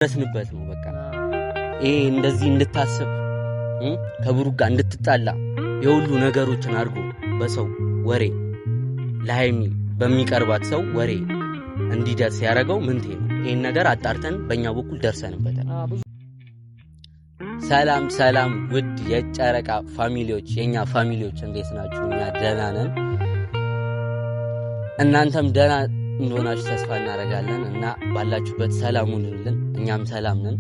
ደረስንበት ነው በቃ ይሄ እንደዚህ እንድታስብ ከብሩክ ጋር እንድትጣላ የሁሉ ነገሮችን አድርጎ በሰው ወሬ ለሃይሚ በሚቀርባት ሰው ወሬ እንዲደርስ ያደረገው ምንቴ ነው። ይሄን ነገር አጣርተን በእኛ በኩል ደርሰንበታል። ሰላም ሰላም ውድ የጨረቃ ፋሚሊዎች የኛ ፋሚሊዎች እንዴት ናችሁ? እኛ ደህና ነን። እናንተም ደህና እንደሆናችሁ ተስፋ እናደርጋለን እና ባላችሁበት ሰላም ሁኑልን። እኛም ሰላም ነን።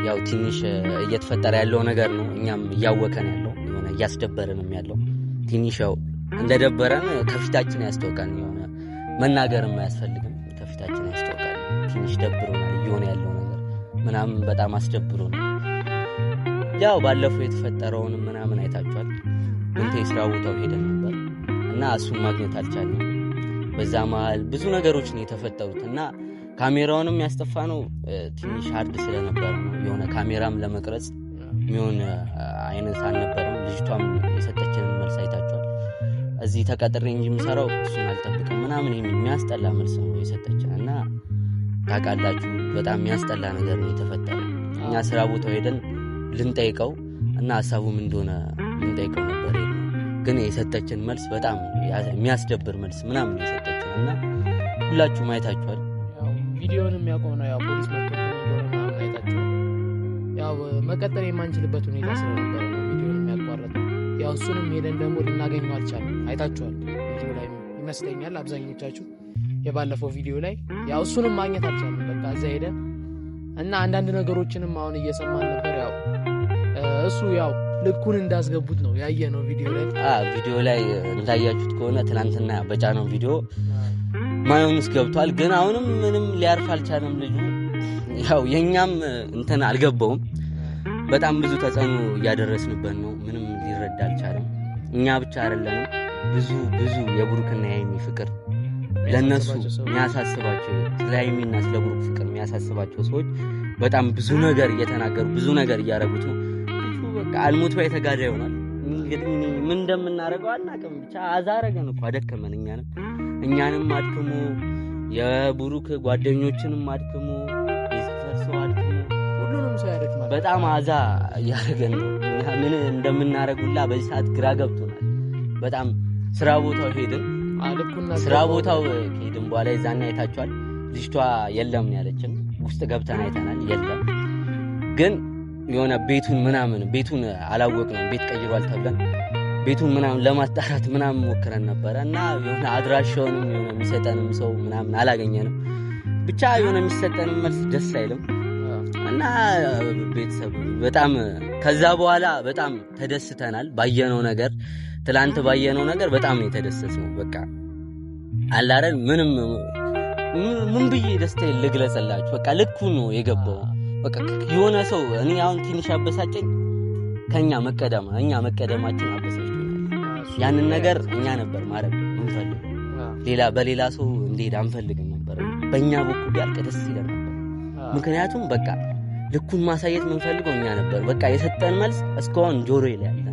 ያው ትንሽ እየተፈጠረ ያለው ነገር ነው እኛም እያወቀን ያለው የሆነ እያስደበረንም ያለው ትንሽ ያው እንደደበረን ከፊታችን ያስተውቃል። የሆነ መናገርም አያስፈልግም ከፊታችን ያስተውቃል። ትንሽ ደብሮናል እየሆነ ያለው ነገር ምናምን በጣም አስደብሮናል። ያው ባለፈው የተፈጠረውን ምናምን አይታችኋል። እንተ ስራ ቦታው ሄደን ነበር እና እሱን ማግኘት አልቻልንም። በዛ መሃል ብዙ ነገሮች ነው የተፈጠሩት እና ካሜራውንም ያስጠፋነው ትንሽ ሃርድ ስለነበር ነው። የሆነ ካሜራም ለመቅረጽ የሚሆን አይነት አልነበረም። ልጅቷም የሰጠችንን መልስ አይታችኋል። እዚህ ተቀጥሬ እንጂ የምሰራው እሱን አልጠብቅም ምናምን የሚያስጠላ መልስ ነው የሰጠችን እና ታውቃላችሁ በጣም የሚያስጠላ ነገር ነው የተፈጠረው። እኛ ስራ ቦታው ሄደን ልንጠይቀው እና ሐሳቡም እንደሆነ ልንጠይቀው ነበር ግን የሰጠችን መልስ በጣም የሚያስደብር መልስ ምናምን የሰጠችን እና ሁላችሁም አይታችኋል። ቪዲዮንም ያቆም ነው ያው ፖሊስ መጥቶ እንደሆነ አይታችኋል። ያው መቀጠል የማንችልበት ሁኔታ ስለነበር ነው ቪዲዮንም ያቋረጠው። ያው እሱንም ሄደን ደግሞ ልናገኘው አልቻልንም። አይታችኋል ቪዲዮ ላይ ይመስለኛል አብዛኞቻችሁ የባለፈው ቪዲዮ ላይ ያው እሱንም ማግኘት አልቻልንም። በቃ እዛ ሄደን እና አንዳንድ ነገሮችንም አሁን እየሰማን ነበር። ያው እሱ ያው ልኩን እንዳስገቡት ነው ያየነው ቪዲዮ ላይ። ቪዲዮ ላይ እንዳያችሁት ከሆነ ትናንትና በጫነው ቪዲዮ ማዮንስ ገብቷል። ግን አሁንም ምንም ሊያርፍ አልቻለም ልጁ። ያው የኛም እንትን አልገባውም። በጣም ብዙ ተጽዕኖ እያደረስንበት ነው። ምንም ሊረዳ አልቻለም። እኛ ብቻ አይደለንም ብዙ የብሩክና የሃይሚ ፍቅር ለነሱ የሚያሳስባቸው ስለ ሃይሚና ስለ ብሩክ ፍቅር የሚያሳስባቸው ሰዎች በጣም ብዙ ነገር እየተናገሩ ብዙ ነገር እያደረጉት ነው። በቃ አልሞት ባይ ተጋዳ ይሆናል። እንግዲህ ምን እንደምናደርገው አናውቅም። ብቻ አዛረገን እኮ አደከመን። እኛንም አድክሞ የብሩክ ጓደኞችንም አድክሞ የሰፈር ሰው አድክሞ ሁሉንም ሰው ያደክማል። በጣም አዛ ያደረገን ነው። ምን እንደምናደርጉላ በዚህ ሰዓት ግራ ገብቶናል። በጣም ስራ ቦታው ሄድን። ስራ ቦታው ሄድን በኋላ ይዛና አይታችኋል። ልጅቷ የለም ያለችን ውስጥ ገብተን አይተናል። የለም ግን የሆነ ቤቱን አላወቅንም። ቤት ቀይሯል ተብለን ቤቱን ምናምን ለማጣራት ምናምን ሞክረን ነበረ እና የሆነ አድራሻውንም የሆነ የሚሰጠንም ሰው ምናምን አላገኘንም። ብቻ የሆነ የሚሰጠንም መልስ ደስ አይልም እና ቤተሰብ በጣም ከዛ በኋላ በጣም ተደስተናል ባየነው ነገር። ትላንት ባየነው ነገር በጣም ነው የተደሰትነው። በቃ አላረን ምን ብዬ ደስታዬን ልግለጽላችሁ። በቃ ልኩ ነው የገባው። በቃ የሆነ ሰው እኔ አሁን ትንሽ አበሳጨኝ ከኛ መቀደማችን አበሳጭቶኛል። ያንን ነገር እኛ ነበር ማድረግ እንፈልግ በሌላ ሰው እንዴት አንፈልግም ነበር። በእኛ በኩል ቢያልቅ ደስ ይለን ነበር። ምክንያቱም በቃ ልኩን ማሳየት የምንፈልገው እኛ ነበር። በቃ የሰጠን መልስ እስካሁን ጆሮዬ ላይ ያለና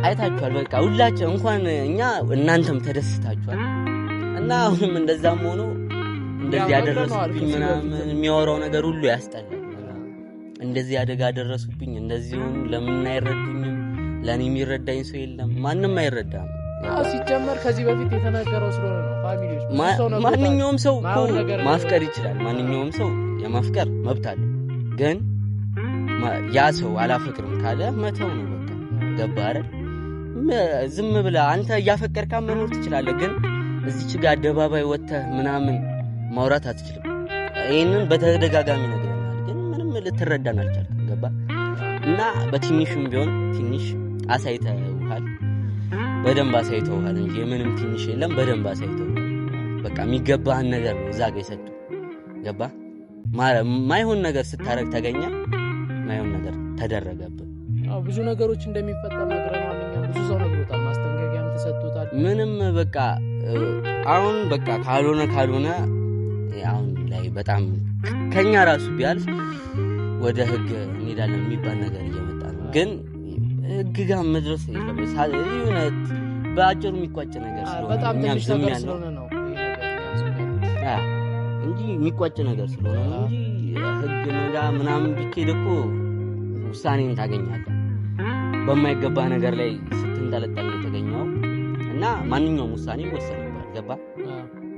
አይታችኋል። በቃ ሁላችን እንኳን እኛ እናንተም ተደስታችኋል እና አሁንም እንደዛም ሆኖ እንደዚህ ያደረሱብኝ ምናምን የሚያወራው ነገር ሁሉ ያስጠላል። እንደዚህ አደጋ ያደረሱብኝ እንደዚህ ሆኑ ለምን አይረዱኝም? ለኔ የሚረዳኝ ሰው የለም። ማንም አይረዳም። ሲጀመር ከዚህ በፊት የተናገረው ስለሆነ ነው። ፋሚሊዎች ማንኛውም ሰው ማፍቀር ይችላል። ማንኛውም ሰው የማፍቀር መብት አለ። ግን ያ ሰው አላፈቅርም ካለ መተው ነው በቃ። ገባህ አይደል? ዝም ብለህ አንተ እያፈቀርካ መኖር ትችላለህ። ግን እዚች ጋር አደባባይ ወጥተህ ምናምን ማውራት አትችልም። ይሄንን በተደጋጋሚ ነግረናል። ግን ምንም ልትረዳን አልቻልክም። ገባህ? እና በትንሹም ቢሆን ትንሽ አሳይተውሃል። በደንብ አሳይተውሃል እንጂ ምንም ትንሽ የለም። በደንብ አሳይተውሃል። በቃ የሚገባህን ነገር ነው እዛ ጋር የሰጡ። ገባህ? ማይሆን ነገር ስታረግ ተገኘ፣ ማይሆን ነገር ተደረገብህ። ብዙ ነገሮች እንደሚፈጠር ነግረናል። ብዙ ሰው ነግሮታል። ማስጠንቀቂያም ተሰጥቶታል። ምንም በቃ አሁን በቃ ካልሆነ አሁን ላይ በጣም ከኛ ራሱ ቢያልፍ ወደ ህግ እንሄዳለን የሚባል ነገር እየመጣ ነው። ግን ህግ ጋር መድረስ የለበትም። በአጭሩ የሚቋጭ ነገር ስለሆነ በጣም ትንሽ ነገር ስለሆነ ነው እንጂ የሚቋጭ ነገር ስለሆነ እንጂ ህግ ነጋ ምናምን ቢኬድ እኮ ውሳኔን ታገኛለህ። በማይገባ ነገር ላይ ስትንጠለጠል የተገኘው እና ማንኛውም ውሳኔ ወሰነባል። ገባ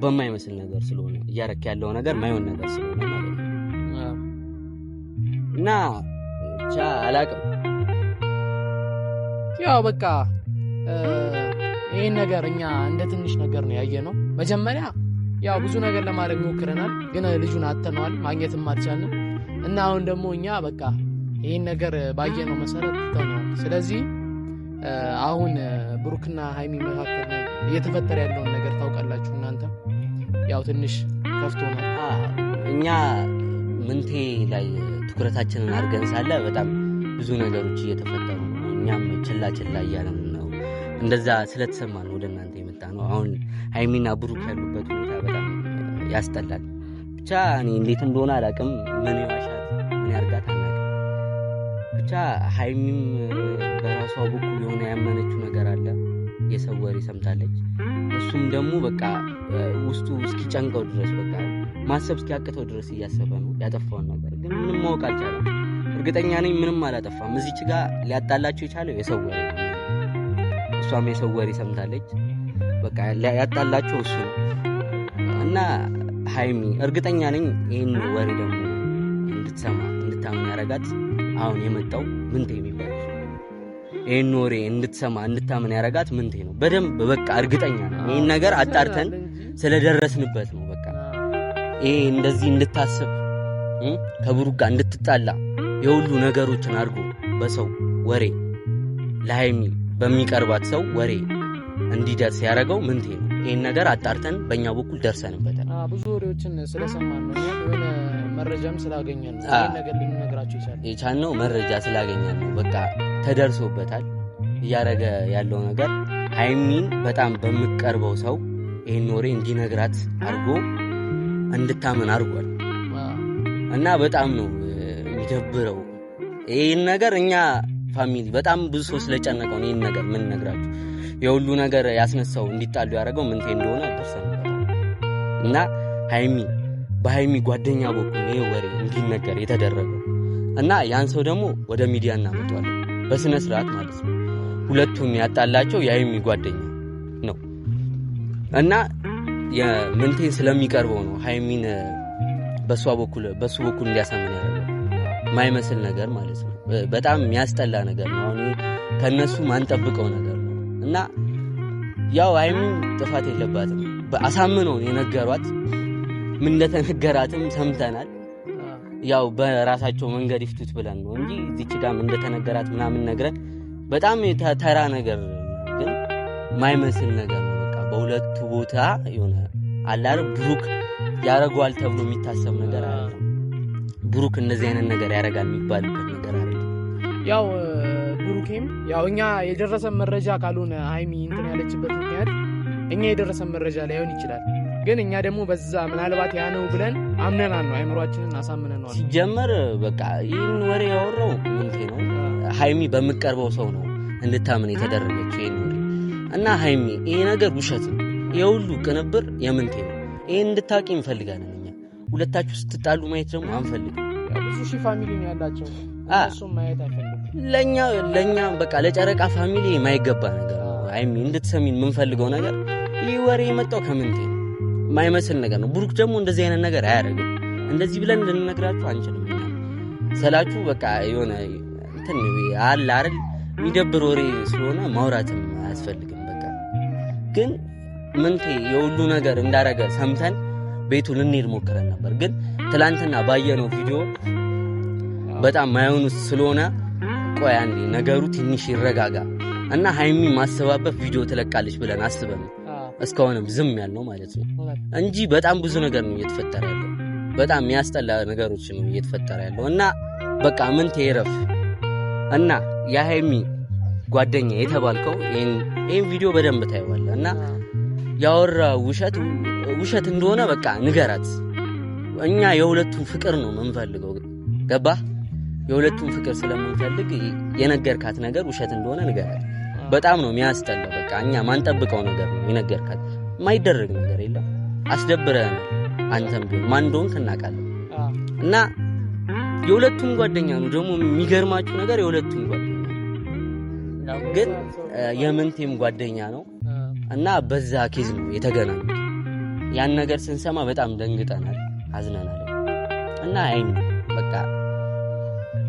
በማይመስል ነገር ስለሆነ እያረክ ያለው ነገር ማይሆን ነገር ስለሆነ ማለት ነው። እና ብቻ አላቅም። ያው በቃ ይሄን ነገር እኛ እንደ ትንሽ ነገር ነው ያየነው። መጀመሪያ ያው ብዙ ነገር ለማድረግ ሞክረናል፣ ግን ልጁን አጥተነዋል፣ ማግኘትም አልቻልንም። እና አሁን ደግሞ እኛ በቃ ይሄን ነገር ባየነው መሰረት ተነዋል። ስለዚህ አሁን ብሩክና ሃይሚ መካከል እየተፈጠረ ያለውን ነገር ታውቃላችሁ እናንተ። ያው ትንሽ ከፍቶናል። እኛ ምንቴ ላይ ትኩረታችንን አድርገን ሳለ በጣም ብዙ ነገሮች እየተፈጠሩ ነው። እኛም ችላ እያለን ነው። እንደዛ ስለተሰማ ነው ወደ እናንተ የመጣ ነው። አሁን ሃይሚና ብሩክ ያሉበት ሁኔታ በጣም ያስጠላል። ብቻ እኔ እንዴት እንደሆነ አላውቅም። ምን ይዋሻት ምን ያርጋት አናውቅም። ብቻ ሃይሚም በራሷ በኩል የሆነ ያመነችው ነገር አለ። የሰው ወሬ ሰምታለች። እሱም ደግሞ በቃ ውስጡ እስኪጨንቀው ድረስ በቃ ማሰብ እስኪያቅተው ድረስ እያሰበ ነው ያጠፋውን ነገር። ግን ምንም ማወቅ አልቻለም። እርግጠኛ ነኝ ምንም አላጠፋም። እዚች ጋር ሊያጣላቸው የቻለው የሰው ወሬ ነው። እሷም የሰው ወሬ ሰምታለች። በቃ ያጣላቸው እሱ ነው እና ሃይሚ እርግጠኛ ነኝ ይህን ወሬ ደግሞ እንድታምን ያረጋት አሁን የመጣው ምንቴ የሚባል ይህን ወሬ እንድታምን ያረጋት ምንቴ ነው። በደንብ በቃ እርግጠኛ ነው። ይህን ነገር አጣርተን ስለደረስንበት ነው። በቃ ይሄ እንደዚህ እንድታስብ ከብሩክ ጋር እንድትጣላ የሁሉ ነገሮችን አድርጎ በሰው ወሬ ለሃይሚ በሚቀርባት ሰው ወሬ እንዲደርስ ያደረገው ምንቴ ነው። ይህን ነገር አጣርተን በእኛ በኩል ደርሰንበታል። ብዙ ወሬዎችን ስለሰማን ነው። የሆነ መረጃም ስላገኘን ነው ይህን ነገር ልንነግራቸው የቻልነው። መረጃ ስላገኘን ነው። በቃ ተደርሶበታል። እያደረገ ያለው ነገር ሃይሚን በጣም በምቀርበው ሰው ይህን ወሬ እንዲነግራት አድርጎ እንድታመን አድርጓል። እና በጣም ነው የሚደብረው ይህን ነገር። እኛ ፋሚሊ በጣም ብዙ ሰው ስለጨነቀው ይህን ነገር ምን ነግራችሁ የሁሉ ነገር ያስነሳው እንዲጣሉ ያደረገው ምንቴ እንደሆነ ደርሰንበታል። እና በሃይሚ ጓደኛ በኩል ይሄ ወሬ እንዲነገር የተደረገው እና ያን ሰው ደግሞ ወደ ሚዲያ እናመጣዋለን በስነ ስርዓት ማለት ነው። ሁለቱም ያጣላቸው የሃይሚ ጓደኛ ነው እና የምንቴን ስለሚቀርበው ነው ሃይሚን በሱ በኩል እንዲያሳምን ያደረገው ማይመስል ነገር ማለት ነው። በጣም የሚያስጠላ ነገር ነው። አሁን ከነሱ ማንጠብቀው ነገር ነው እና ያው ሃይሚ ጥፋት የለባትም። አሳምነው የነገሯት ምን እንደተነገራትም ሰምተናል። ያው በራሳቸው መንገድ ይፍቱት ብለን ነው እንጂ እዚች ጋርም እንደተነገራት ምናምን ነግረን በጣም ተራ ነገር ግን ማይመስል ነገር ነው። በቃ በሁለቱ ቦታ የሆነ አላር ብሩክ ያረጋዋል ተብሎ የሚታሰብ ነገር አይደለም። ብሩክ እንደዚህ አይነት ነገር ያረጋል የሚባልበት ነገር አይደለም። ያው ብሩክም ያው እኛ የደረሰን መረጃ ካልሆነ ሃይሚ እንትን ያለችበት ምክንያት እኛ የደረሰን መረጃ ላይሆን ይችላል። ግን እኛ ደግሞ በዛ ምናልባት ያ ነው ብለን አምነናል ነው አይምሯችንን አሳምነን ነው። ሲጀመር በቃ ይህን ወሬ ያወራው ምንቴ ነው። ሃይሚ በምቀርበው ሰው ነው እንድታምን የተደረገችው ይህን ወሬ እና ሃይሚ ይሄ ነገር ውሸት ነው። የሁሉ ቅንብር የምንቴ ነው። ይሄን እንድታውቂ እንፈልጋለን። እኛ ሁለታችሁ ስትጣሉ ማየት ደግሞ አንፈልግም። ብዙ ሺህ ፋሚሊ ነው ያላቸው እሱም ማየት አይፈልግም። ለኛ በቃ ለጨረቃ ፋሚሊ የማይገባ ነገር ነው። ሃይሚ እንድትሰሚን የምንፈልገው ነገር ይህ ወሬ የመጣው ከምንቴ ነው። ማይመስል ነገር ነው። ብሩክ ደግሞ እንደዚህ አይነት ነገር አያደርግም። እንደዚህ ብለን ልንነግራችሁ አንችልም። ስላችሁ በቃ የሆነ እንትን አለ አይደል የሚደብር ወሬ ስለሆነ ማውራትም አያስፈልግም። በቃ ግን ምንቴ የሁሉ ነገር እንዳረገ ሰምተን ቤቱ ልንሄድ ሞክረን ነበር። ግን ትላንትና ባየነው ቪዲዮ በጣም ማይሆኑ ስለሆነ ቆይ አንዴ ነገሩ ትንሽ ይረጋጋ እና ሃይሚ ማሰባበት ቪዲዮ ትለቃለች ብለን አስበን እስካሁንም ዝም ያልነው ማለት ነው እንጂ በጣም ብዙ ነገር ነው እየተፈጠረ ያለው። በጣም የሚያስጠላ ነገሮች ነው እየተፈጠረ ያለው እና በቃ ምንቴ ይረፍ እና የሃይሚ ጓደኛ የተባልከው ይሄን ቪዲዮ በደንብ ታየዋለህ እና ያወራ ውሸት እንደሆነ በቃ ንገራት። እኛ የሁለቱም ፍቅር ነው የምንፈልገው። ገባ? የሁለቱም ፍቅር ስለምንፈልግ የነገርካት ነገር ውሸት እንደሆነ ንገራት። በጣም ነው የሚያስጠላ። በቃ እኛ ማንጠብቀው ነገር ነው የነገርካት። የማይደረግ ነገር የለም። አስደብረናል። አንተም ቢሆን ማን እንደሆንክ እናውቃለን እና የሁለቱም ጓደኛ ነው ደግሞ የሚገርማችሁ ነገር የሁለቱም ጓደኛ ነው ግን የምንቴም ጓደኛ ነው እና በዛ ኬዝ ነው የተገናኙት ያን ነገር ስንሰማ በጣም ደንግጠናል አዝነናል እና አይን በቃ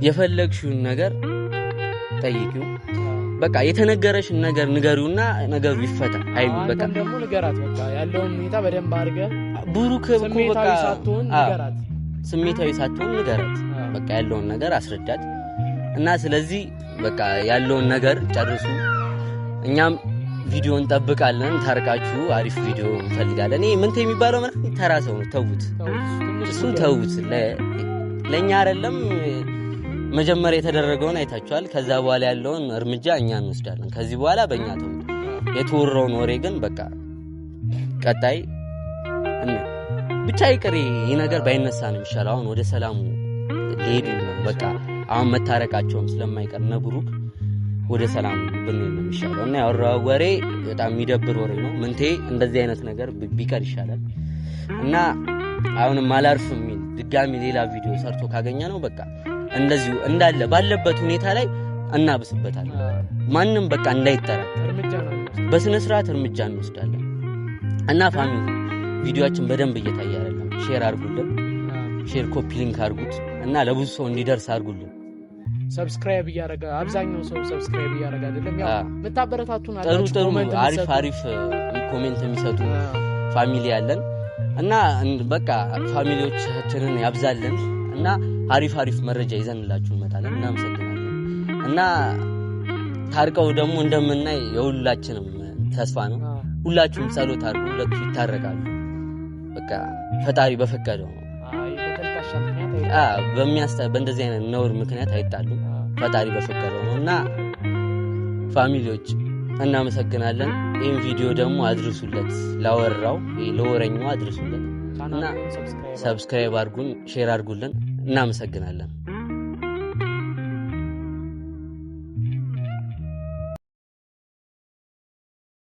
የፈለግሽውን ነገር ጠይቂው በቃ የተነገረሽን ነገር ንገሪውና ነገሩ ይፈታ አይን በቃ ደግሞ ንገራት በቃ ያለውን ሁኔታ በደንብ አድርገ ብሩክ እኮ በቃ ስሜታዊ ሳትሆን ንገራት በቃ ያለውን ነገር አስረዳት እና ስለዚህ በቃ ያለውን ነገር ጨርሱ እኛም ቪዲዮ እንጠብቃለን ታርቃችሁ አሪፍ ቪዲዮ እንፈልጋለን እኔ ምንቴ የሚባለው ማለት ተራሰው ነው ተውት እሱን ተውት ለኛ አይደለም መጀመሪያ የተደረገውን አይታችኋል ከዛ በኋላ ያለውን እርምጃ እኛ እንወስዳለን ከዚህ በኋላ በእኛ ተውት የተወራውን ወሬ ግን በቃ ቀጣይ ብቻ ይቅር ይሄ ነገር ባይነሳ ነው የሚሻለው አሁን ወደ ሰላሙ ሊሄዱ ነው በቃ አሁን መታረቃቸውም ስለማይቀር ነብሩክ ወደ ሰላም ብንሄድ ነው የሚሻለው እና ያወራው ወሬ በጣም የሚደብር ወሬ ነው ምንቴ እንደዚህ አይነት ነገር ቢቀር ይሻላል እና አሁንም አላርፍም የሚል ድጋሚ ሌላ ቪዲዮ ሰርቶ ካገኘ ነው በቃ እንደዚሁ እንዳለ ባለበት ሁኔታ ላይ እናብስበታለን ማንንም በቃ እንዳይጠራጠር በስነ ስርዓት እርምጃ እንወስዳለን እና ፋሚሊ ቪዲዮአችን በደንብ እየታየ አይደለም ሼር አድርጉልን ሼር ኮፒ ሊንክ አድርጉት እና ለብዙ ሰው እንዲደርስ አድርጉልን ሰብስክራይብ ያረጋ አብዛኛው ሰው ሰብስክራይብ ያረጋ አይደለም ያው መታበረታቱን ጥሩ አሪፍ ኮሜንት የሚሰጡ ፋሚሊ ያለን እና በቃ ፋሚሊዎቻችንን ያብዛልን እና አሪፍ መረጃ ይዘንላችሁ እንመጣለን እናመሰግናለን እና ታርቀው ደግሞ እንደምናይ የሁላችንም ተስፋ ነው ሁላችሁም ጸሎት አድርጉ ሁለቱ ይታረቃሉ በቃ ፈጣሪ በፈቀደው ነው በእንደዚህ አይነት ነውር ምክንያት አይጣሉ ፈጣሪ በፈቀደው ነውና ፋሚሊዎች እናመሰግናለን ይሄን ቪዲዮ ደግሞ አድርሱለት ላወራው ለወረኛው አድርሱለት እና ሰብስክራይብ አድርጉን ሼር አድርጉልን እናመሰግናለን